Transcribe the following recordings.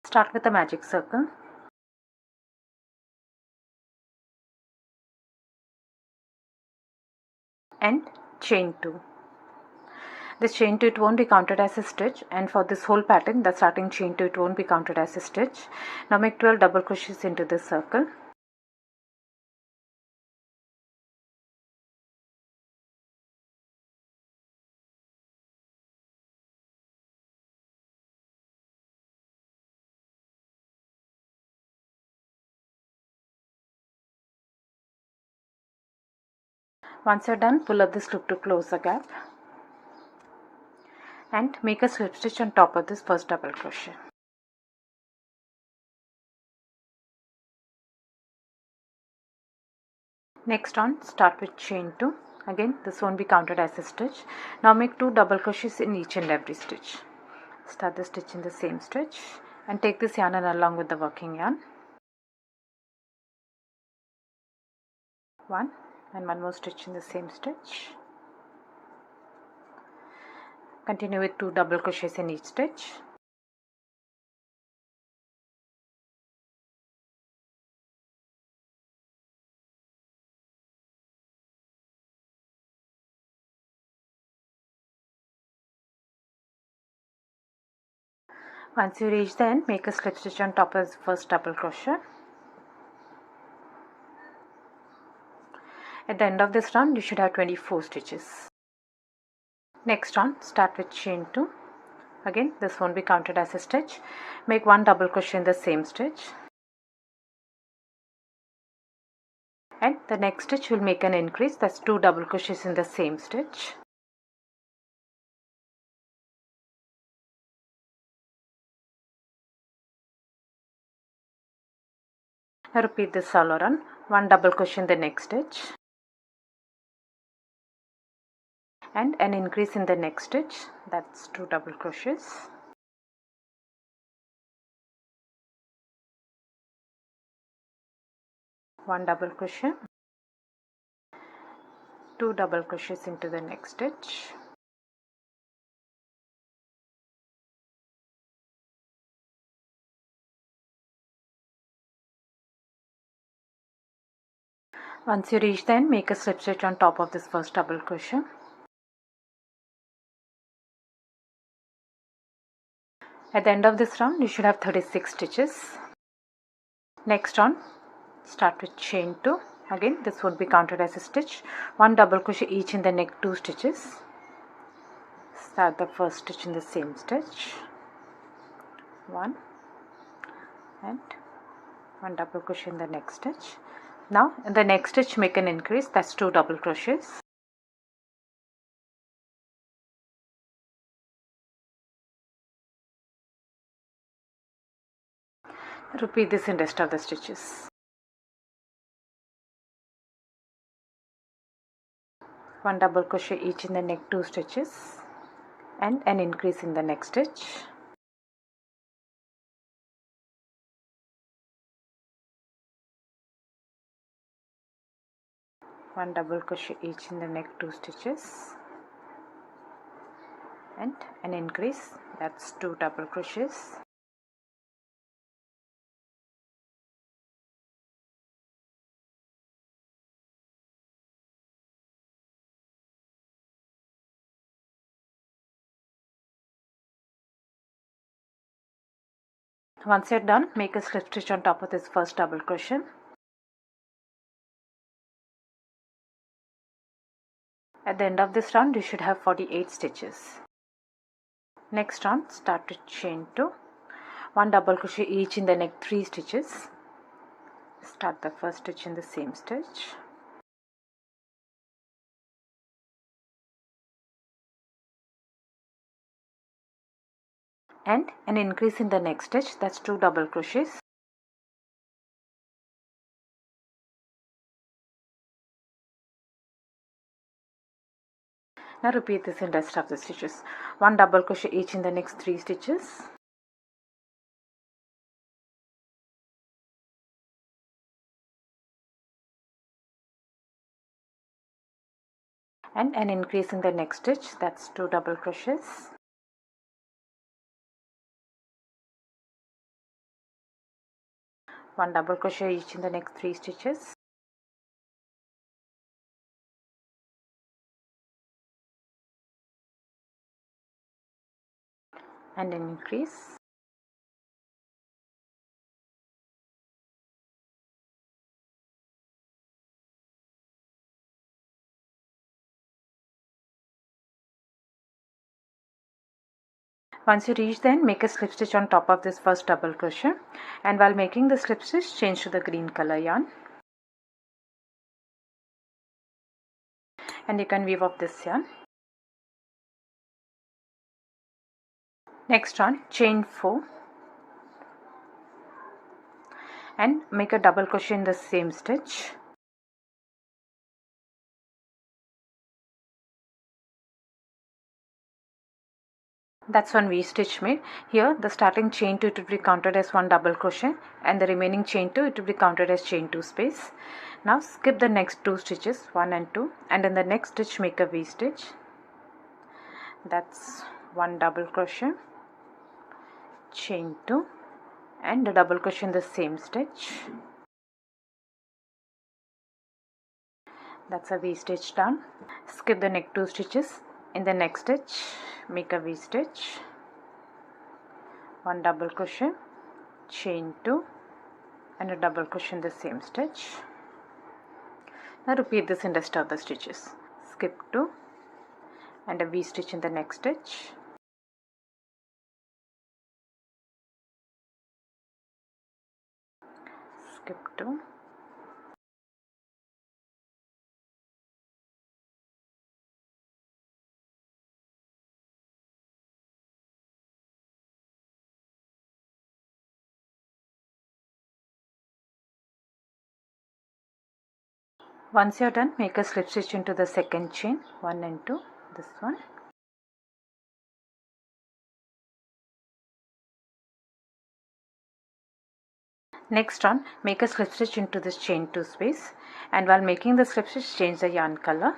Start with a magic circle and chain 2. This chain 2, it won't be counted as a stitch, and for this whole pattern the starting chain 2, it won't be counted as a stitch. Now make 12 double crochets into this circle. Once you're done, pull up this loop to close the gap and make a slip stitch on top of this first double crochet. Next on, start with chain 2. Again, this won't be counted as a stitch. Now make 2 double crochets in each and every stitch. Start the stitch in the same stitch and take this yarn along with the working yarn. 1 and 1 more stitch in the same stitch. Continue with 2 double crochets in each stitch. Once you reach the end, make a slip stitch on top of the first double crochet. At the end of this round, you should have 24 stitches. Next round, start with chain 2. Again, this won't be counted as a stitch. Make 1 double crochet in the same stitch. And the next stitch will make an increase, that's 2 double crochets in the same stitch. Now repeat this all around. 1 double crochet in the next stitch and an increase in the next stitch, that's 2 double crochets. One double crochet, 2 double crochets into the next stitch, once you reach the end, make a slip stitch on top of this first double crochet. At the end of this round, you should have 36 stitches. Next round, start with chain 2. Again, this would be counted as a stitch. 1 double crochet each in the next 2 stitches. Start the first stitch in the same stitch. 1 and 1 double crochet in the next stitch. Now in the next stitch, make an increase, that's 2 double crochets. Repeat this in rest of the stitches. 1 double crochet each in the next 2 stitches and an increase in the next stitch. One double crochet each in the next 2 stitches and an increase, that's 2 double crochets. Once you're done, make a slip stitch on top of this first double crochet. At the end of this round, you should have 48 stitches. Next round, start with chain 2. 1 double crochet each in the next 3 stitches. Start the first stitch in the same stitch. And an increase in the next stitch, that's 2 double crochets. Now repeat this in rest of the stitches. 1 double crochet each in the next 3 stitches. And an increase in the next stitch, that's 2 double crochets. 1 double crochet each in the next 3 stitches, and an increase. Once you reach the end, make a slip stitch on top of this first double crochet, and while making the slip stitch, change to the green color yarn, and you can weave off this yarn. Next on, chain 4 and make a double crochet in the same stitch. That's one V stitch made. Here the starting chain 2 it will be counted as 1 double crochet, and the remaining chain 2 it will be counted as chain 2 space. Now skip the next 2 stitches, 1 and 2, and in the next stitch make a V stitch. That's 1 double crochet, chain 2, and a double crochet in the same stitch. That's a V stitch done. Skip the next 2 stitches. In the next stitch make a V stitch, 1 double crochet, chain 2, and a double crochet in the same stitch. Now repeat this in the rest of the stitches. Skip 2 and a V stitch in the next stitch, skip 2, once you're done, make a slip stitch into the second chain, 1 and 2, this one. Next on, make a slip stitch into this chain 2 space, and while making the slip stitch, change the yarn color,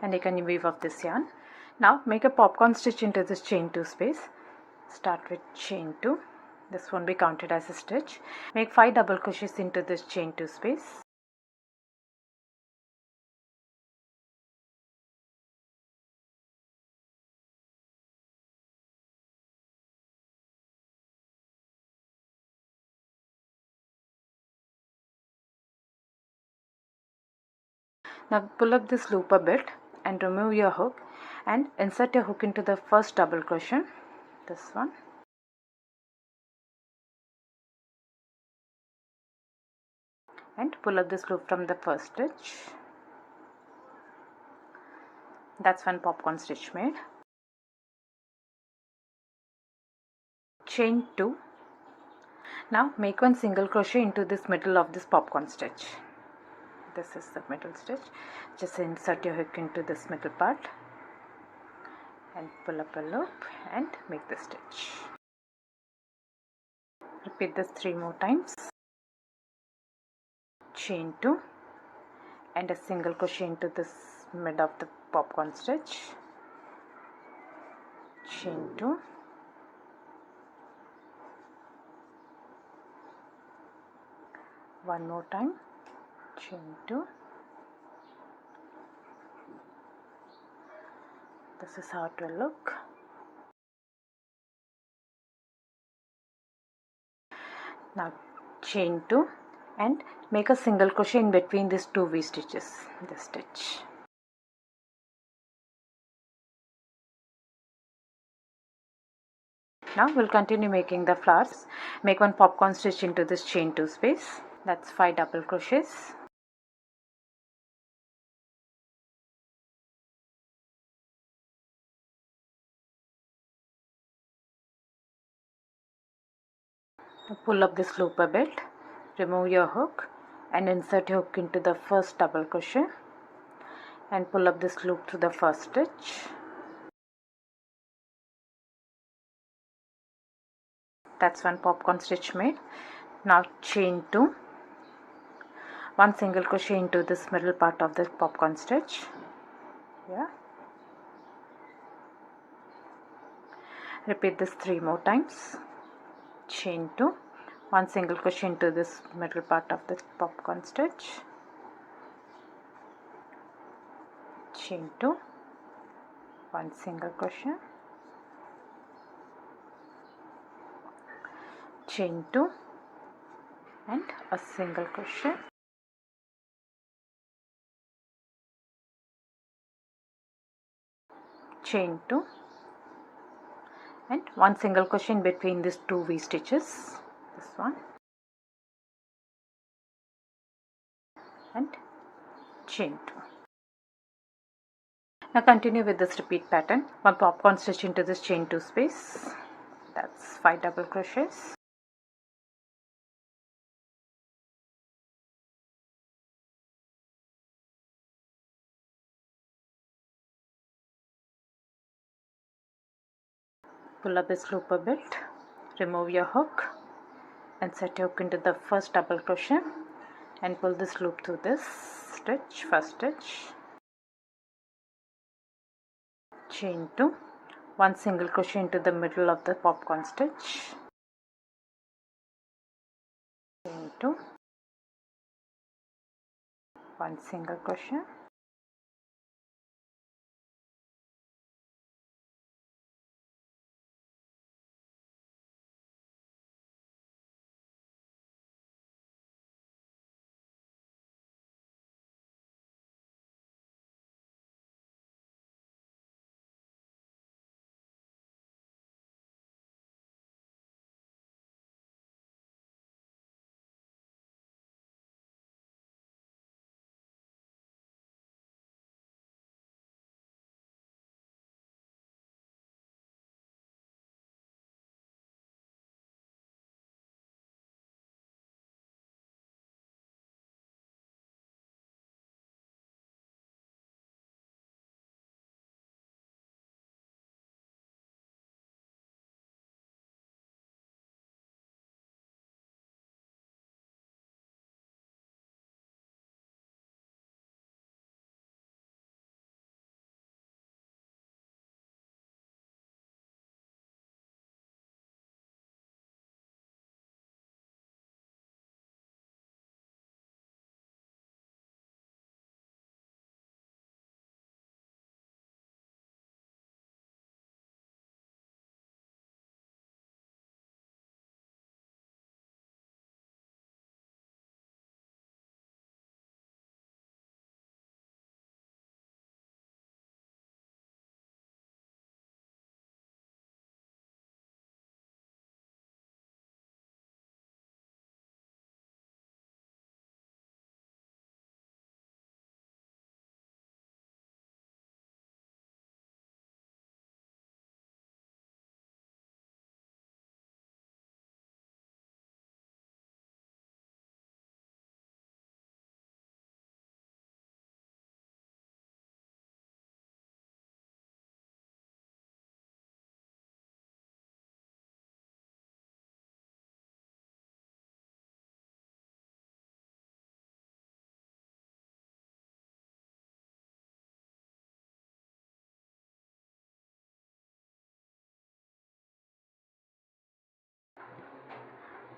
and you can weave off this yarn. Now make a popcorn stitch into this chain 2 space. Start with chain 2. This won't be counted as a stitch. Make 5 double crochets into this chain 2 space. Now pull up this loop a bit and remove your hook and insert your hook into the first double crochet, this one. And pull up this loop from the first stitch. That's one popcorn stitch made. Chain 2. Now make 1 single crochet into this middle of this popcorn stitch. This is the middle stitch. Just insert your hook into this middle part and pull up a loop and make the stitch. Repeat this 3 more times. Chain 2 and a single crochet into this mid of the popcorn stitch, chain 2, one more time, chain 2. This is how it will look. Now chain 2 and make a single crochet in between these 2 V stitches, this stitch. Now we'll continue making the flowers. Make 1 popcorn stitch into this chain 2 space. That's 5 double crochets. Now pull up this loop a bit, remove your hook and insert your hook into the first double crochet and pull up this loop through the first stitch. That's 1 popcorn stitch made. Now chain 2, 1 single crochet into this middle part of the popcorn stitch. Yeah. Repeat this 3 more times. chain 2, 1 single crochet into this middle part of the popcorn stitch, chain 2, 1 single crochet, chain 2 and a single crochet, chain 2 and 1 single crochet in between these 2 V stitches, this one and chain 2. Now continue with this repeat pattern. 1 popcorn stitch into this chain 2 space, that's 5 double crochets, pull up this loop a bit, remove your hook and set your hook into the first double crochet and pull this loop through this stitch, first stitch, chain 2, 1 single crochet into the middle of the popcorn stitch, chain 2, 1 single crochet,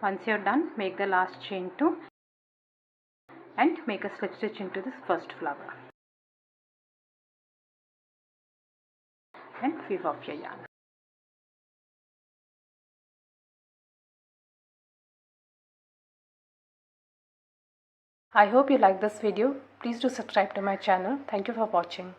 Once you're done, make the last chain 2 and make a slip stitch into this first flower and weave off your yarn. I hope you like this video. Please do subscribe to my channel. Thank you for watching.